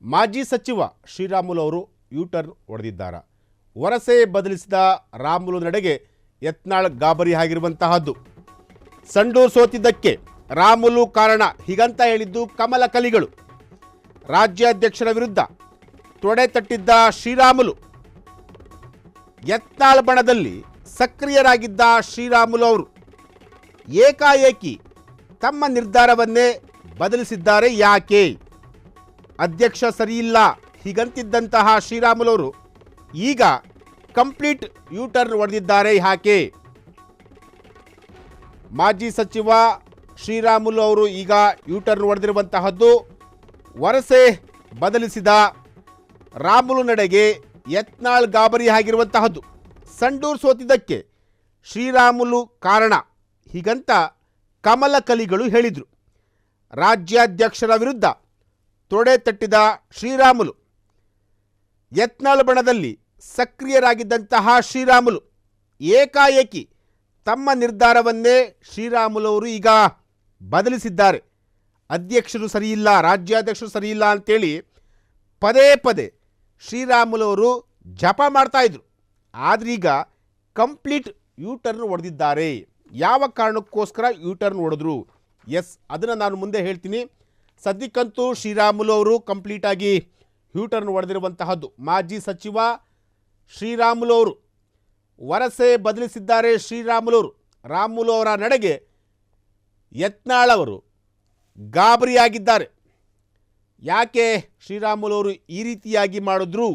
ಮಾಜಿ ಸಚಿವ ಶ್ರೀರಾಮುಲು ಅವರು ಯೂಟರ್ನ್ ಹೊಡೆದಿದ್ದಾರೆ. ವರಸೆ ಬದಲಿಸಿದ ರಾಮುಲು ನಡೆಗೆ ಯತ್ನಾಳ್ ಗಾಬರಿ ಆಗಿರುವಂತಹದ್ದು. ಸಂಡೂರು ಸೋತಿದ್ದಕ್ಕೆ ರಾಮುಲು ಕಾರಣ ಹೀಗಂತ ಹೇಳಿದ್ದು ಕಮಲ ಕಲಿಗಳು. ರಾಜ್ಯಾಧ್ಯಕ್ಷರ ವಿರುದ್ಧ ತೊಡೆ ತಟ್ಟಿದ್ದ ಶ್ರೀರಾಮುಲು. ಯತ್ನಾಳ್ ಬಣದಲ್ಲಿ ಸಕ್ರಿಯರಾಗಿದ್ದ ಶ್ರೀರಾಮುಲು ಅವರು ಏಕಾಏಕಿ ತಮ್ಮ ನಿರ್ಧಾರವನ್ನೇ ಬದಲಿಸಿದ್ದಾರೆ. ಯಾಕೆ? ಅಧ್ಯಕ್ಷ ಸರಿಯಿಲ್ಲ ಹೀಗಂತಿದ್ದಂತಹ ಶ್ರೀರಾಮುಲು ಅವರು ಈಗ ಕಂಪ್ಲೀಟ್ ಯೂಟರ್ನ್ ಹೊಡೆದಿದ್ದಾರೆ. ಯಾಕೆ? ಮಾಜಿ ಸಚಿವ ಶ್ರೀರಾಮುಲು ಅವರು ಈಗ ಯೂಟರ್ನ್ ಹೊಡೆದಿರುವಂತಹದ್ದು. ವರಸೆ ಬದಲಿಸಿದ ರಾಮುಲು ನಡೆಗೆ ಯತ್ನಾಳ್ ಗಾಬರಿ ಆಗಿರುವಂತಹದ್ದು. ಸಂಡೂರು ಸೋತಿದ್ದಕ್ಕೆ ಶ್ರೀರಾಮುಲು ಕಾರಣ ಹೀಗಂತ ಕಮಲ ಕಲಿಗಳು ಹೇಳಿದರು. ರಾಜ್ಯಾಧ್ಯಕ್ಷರ ವಿರುದ್ಧ ತೊಡೆ ತಟ್ಟಿದ ಶ್ರೀರಾಮುಲು. ಯತ್ನಾಳ್ ಬಣದಲ್ಲಿ ಸಕ್ರಿಯರಾಗಿದ್ದಂತಹ ಶ್ರೀರಾಮುಲು ಏಕಾಏಕಿ ತಮ್ಮ ನಿರ್ಧಾರವನ್ನೇ ಶ್ರೀರಾಮುಲು ಅವರು ಈಗ ಬದಲಿಸಿದ್ದಾರೆ. ಅಧ್ಯಕ್ಷರು ಸರಿಯಿಲ್ಲ, ರಾಜ್ಯಾಧ್ಯಕ್ಷರು ಸರಿಯಿಲ್ಲ ಅಂತೇಳಿ ಪದೇ ಪದೇ ಶ್ರೀರಾಮುಲು ಅವರು ಜಪ ಮಾಡ್ತಾಯಿದ್ರು. ಆದ್ರೀಗ ಕಂಪ್ಲೀಟ್ ಯೂಟರ್ನ್ ಹೊಡೆದಿದ್ದಾರೆ. ಯಾವ ಕಾರಣಕ್ಕೋಸ್ಕರ ಯೂಟರ್ನ್ ಹೊಡೆದ್ರು? ಎಸ್, ಅದನ್ನು ನಾನು ಮುಂದೆ ಹೇಳ್ತೀನಿ. ಸದ್ಯಕ್ಕಂತೂ ಶ್ರೀರಾಮುಲು ಅವರು ಕಂಪ್ಲೀಟಾಗಿ ಯೂಟರ್ನ್ ಹೊಡೆದಿರುವಂತಹದ್ದು. ಮಾಜಿ ಸಚಿವ ಶ್ರೀರಾಮುಲು ಅವರು ವರಸೆ ಬದಲಿಸಿದ್ದಾರೆ. ರಾಮುಲು ಅವರ ನಡೆಗೆ ಯತ್ನಾಳ್ ಅವರು ಗಾಬರಿಯಾಗಿದ್ದಾರೆ. ಯಾಕೆ ಶ್ರೀರಾಮುಲು ಅವರು ಈ ರೀತಿಯಾಗಿ ಮಾಡಿದ್ರು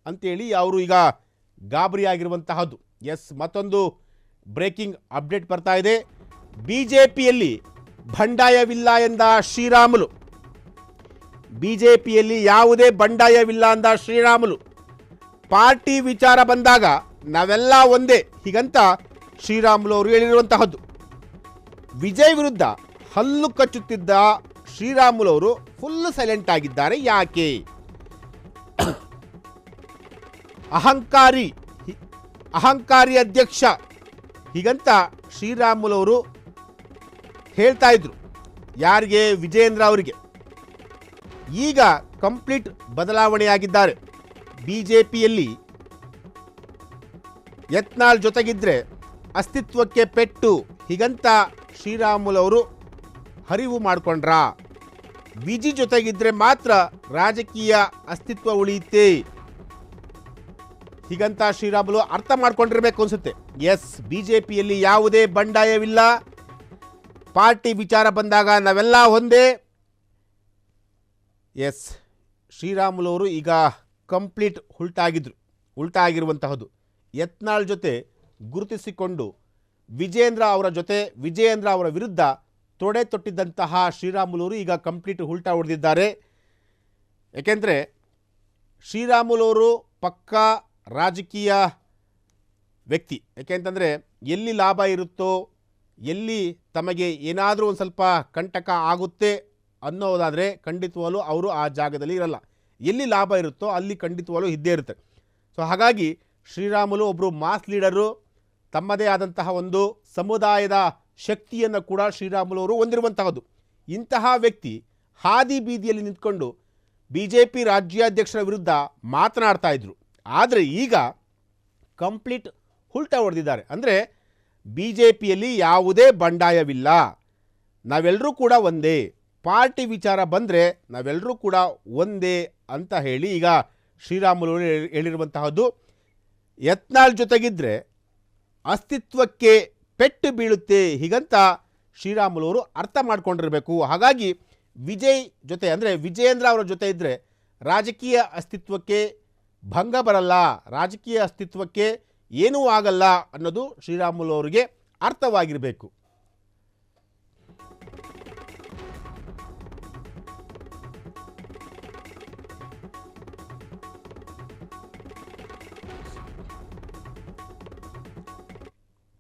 ಅಂತೇಳಿ ಅವರು ಈಗ ಗಾಬರಿಯಾಗಿರುವಂತಹದ್ದು. ಎಸ್, ಮತ್ತೊಂದು ಬ್ರೇಕಿಂಗ್ ಅಪ್ಡೇಟ್ ಬರ್ತಾ ಇದೆ. ಬಿಜೆಪಿಯಲ್ಲಿ ಬಂಡಾಯವಿಲ್ಲ ಎಂದ ಶ್ರೀರಾಮುಲು. ಬಿಜೆಪಿಯಲ್ಲಿ ಯಾವುದೇ ಬಂಡಾಯವಿಲ್ಲ ಅಂದ ಶ್ರೀರಾಮುಲು. ಪಾರ್ಟಿ ವಿಚಾರ ಬಂದಾಗ ನಾವೆಲ್ಲ ಒಂದೇ ಹೀಗಂತ ಶ್ರೀರಾಮುಲು ಅವರು ಹೇಳಿರುವಂತಹದ್ದು. ವಿಜಯ್ ವಿರುದ್ಧ ಹಲ್ಲು ಕಚ್ಚುತ್ತಿದ್ದ ಶ್ರೀರಾಮುಲು ಅವರು ಫುಲ್ ಸೈಲೆಂಟ್ ಆಗಿದ್ದಾರೆ. ಯಾಕೆ? ಅಹಂಕಾರಿ ಅಧ್ಯಕ್ಷ ಹೀಗಂತ ಶ್ರೀರಾಮುಲು ಅವರು ಹೇಳ್ತಾ ಇದ್ರು. ಯಾರಿಗೆ? ವಿಜಯೇಂದ್ರ ಅವರಿಗೆ. ಈಗ ಕಂಪ್ಲೀಟ್ ಬದಲಾವಣೆಯಾಗಿದ್ದಾರೆ. ಬಿಜೆಪಿಯಲ್ಲಿ ಯತ್ನಾಳ್ ಜೊತೆಗಿದ್ರೆ ಅಸ್ತಿತ್ವಕ್ಕೆ ಪೆಟ್ಟು ಹೀಗಂತ ಶ್ರೀರಾಮುಲು ಅವರು ಅರಿವು ಮಾಡಿಕೊಂಡ್ರ. ವಿಜಿ ಜೊತೆಗಿದ್ರೆ ಮಾತ್ರ ರಾಜಕೀಯ ಅಸ್ತಿತ್ವ ಉಳಿಯುತ್ತೆ ಹೀಗಂತ ಶ್ರೀರಾಮುಲು ಅರ್ಥ ಮಾಡ್ಕೊಂಡಿರ್ಬೇಕು ಅನ್ಸುತ್ತೆ. ಎಸ್, ಬಿಜೆಪಿಯಲ್ಲಿ ಯಾವುದೇ ಬಂಡಾಯವಿಲ್ಲ, ಪಾರ್ಟಿ ವಿಚಾರ ಬಂದಾಗ ನಾವೆಲ್ಲ ಒಂದೇ. ಎಸ್, ಶ್ರೀರಾಮುಲು ಅವರು ಈಗ ಕಂಪ್ಲೀಟ್ ಉಲ್ಟಾ ಆಗಿರುವಂತಹದ್ದು. ಯತ್ನಾಳ್ ಜೊತೆ ಗುರುತಿಸಿಕೊಂಡು ವಿಜಯೇಂದ್ರ ಅವರ ವಿರುದ್ಧ ತೊಡೆ ತೊಟ್ಟಿದ್ದಂತಹ ಶ್ರೀರಾಮುಲು ಅವರು ಈಗ ಕಂಪ್ಲೀಟ್ ಉಲ್ಟಾ ಹೊಡೆದಿದ್ದಾರೆ. ಏಕೆಂದರೆ ಶ್ರೀರಾಮುಲು ಅವರು ಪಕ್ಕಾ ರಾಜಕೀಯ ವ್ಯಕ್ತಿ. ಏಕೆಂತಂದರೆ ಎಲ್ಲಿ ಲಾಭ ಇರುತ್ತೋ, ಎಲ್ಲಿ ತಮಗೆ ಏನಾದರೂ ಒಂದು ಸ್ವಲ್ಪ ಕಂಟಕ ಆಗುತ್ತೆ ಅನ್ನೋದಾದರೆ ಖಂಡಿತವಾಗ್ಲೂ ಅವರು ಆ ಜಾಗದಲ್ಲಿ ಇರಲ್ಲ. ಎಲ್ಲಿ ಲಾಭ ಇರುತ್ತೋ ಅಲ್ಲಿ ಖಂಡಿತವಾಗ್ಲೂ ಇದ್ದೇ ಇರುತ್ತೆ. ಸೊ ಹಾಗಾಗಿ ಶ್ರೀರಾಮುಲು ಒಬ್ಬರು ಮಾಸ್ ಲೀಡರು. ತಮ್ಮದೇ ಆದಂತಹ ಒಂದು ಸಮುದಾಯದ ಶಕ್ತಿಯನ್ನು ಕೂಡ ಶ್ರೀರಾಮುಲು ಅವರು ಹೊಂದಿರುವಂತಹದ್ದು. ಇಂತಹ ವ್ಯಕ್ತಿ ಹಾದಿ ಬೀದಿಯಲ್ಲಿ ನಿಂತ್ಕೊಂಡು ಬಿಜೆಪಿ ರಾಜ್ಯಾಧ್ಯಕ್ಷರ ವಿರುದ್ಧ ಮಾತನಾಡ್ತಾ ಇದ್ರು. ಆದರೆ ಈಗ ಕಂಪ್ಲೀಟ್ ಉಲ್ಟಾ ಹೊಡೆದಿದ್ದಾರೆ. ಅಂದರೆ ಬಿಜೆಪಿಯಲ್ಲಿ ಯಾವುದೇ ಬಂಡಾಯವಿಲ್ಲ, ನಾವೆಲ್ಲರೂ ಕೂಡ ಒಂದೇ, ಪಾರ್ಟಿ ವಿಚಾರ ಬಂದರೆ ನಾವೆಲ್ಲರೂ ಕೂಡ ಒಂದೇ ಅಂತ ಹೇಳಿ ಈಗ ಶ್ರೀರಾಮುಲು ಹೇಳಿರುವಂತಹದ್ದು. ಯತ್ನಾಳ್ ಜೊತೆಗಿದ್ರೆ ಅಸ್ತಿತ್ವಕ್ಕೆ ಪೆಟ್ಟು ಬೀಳುತ್ತೆ ಹೀಗಂತ ಶ್ರೀರಾಮುಲು ಅವರು ಅರ್ಥ ಮಾಡ್ಕೊಂಡಿರಬೇಕು. ಹಾಗಾಗಿ ವಿಜಯ್ ಜೊತೆ ಅಂದರೆ ವಿಜಯೇಂದ್ರ ಅವರ ಜೊತೆ ಇದ್ದರೆ ರಾಜಕೀಯ ಅಸ್ತಿತ್ವಕ್ಕೆ ಭಂಗ ಬರಲ್ಲ, ರಾಜಕೀಯ ಅಸ್ತಿತ್ವಕ್ಕೆ ಏನೂ ಆಗಲ್ಲ ಅನ್ನೋದು ಶ್ರೀರಾಮುಲು ಅವರಿಗೆ ಅರ್ಥವಾಗಿರಬೇಕು.